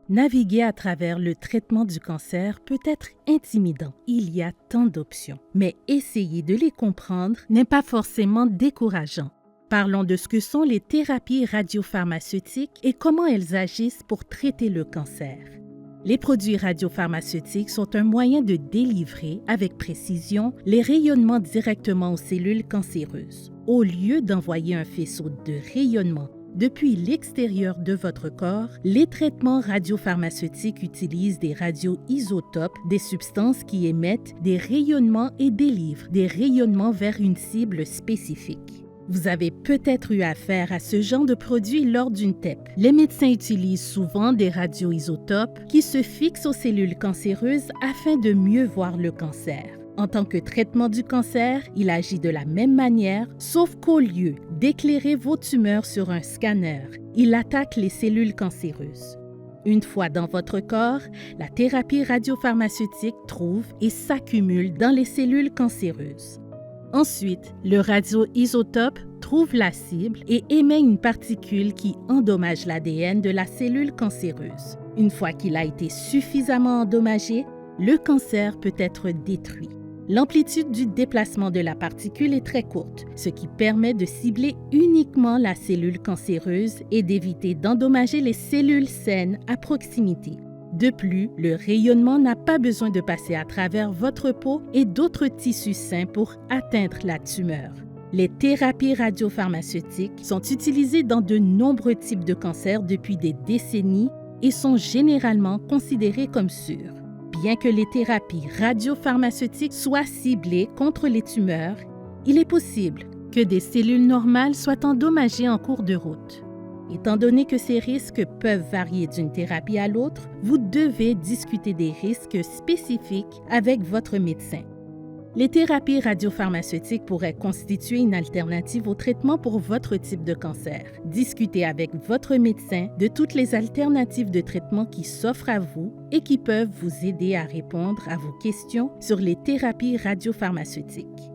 Naviguer à travers le traitement du cancer peut être intimidant. Il y a tant d'options. Mais essayer de les comprendre n'est pas forcément décourageant. Parlons de ce que sont les thérapies radiopharmaceutiques et comment elles agissent pour traiter le cancer. Les produits radiopharmaceutiques sont un moyen de délivrer avec précision les rayonnements directement aux cellules cancéreuses. Au lieu d'envoyer un faisceau de rayonnement depuis l'extérieur de votre corps, les traitements radiopharmaceutiques utilisent des radioisotopes, des substances qui émettent des rayonnements et délivrent des rayonnements vers une cible spécifique. Vous avez peut-être eu affaire à ce genre de produit lors d'une TEP. Les médecins utilisent souvent des radioisotopes qui se fixent aux cellules cancéreuses afin de mieux voir le cancer. En tant que traitement du cancer, il agit de la même manière, sauf qu'au lieu d'éclairer vos tumeurs sur un scanner, il attaque les cellules cancéreuses. Une fois dans votre corps, la thérapie radiopharmaceutique trouve et s'accumule dans les cellules cancéreuses. Ensuite, le radioisotope trouve la cible et émet une particule qui endommage l'ADN de la cellule cancéreuse. Une fois qu'il a été suffisamment endommagé, le cancer peut être détruit. L'amplitude du déplacement de la particule est très courte, ce qui permet de cibler uniquement la cellule cancéreuse et d'éviter d'endommager les cellules saines à proximité. De plus, le rayonnement n'a pas besoin de passer à travers votre peau et d'autres tissus sains pour atteindre la tumeur. Les thérapies radiopharmaceutiques sont utilisées dans de nombreux types de cancers depuis des décennies et sont généralement considérées comme sûres. Bien que les thérapies radiopharmaceutiques soient ciblées contre les tumeurs, il est possible que des cellules normales soient endommagées en cours de route. Étant donné que ces risques peuvent varier d'une thérapie à l'autre, vous devez discuter des risques spécifiques avec votre médecin. Les thérapies radiopharmaceutiques pourraient constituer une alternative au traitement pour votre type de cancer. Discutez avec votre médecin de toutes les alternatives de traitement qui s'offrent à vous et qui peuvent vous aider à répondre à vos questions sur les thérapies radiopharmaceutiques.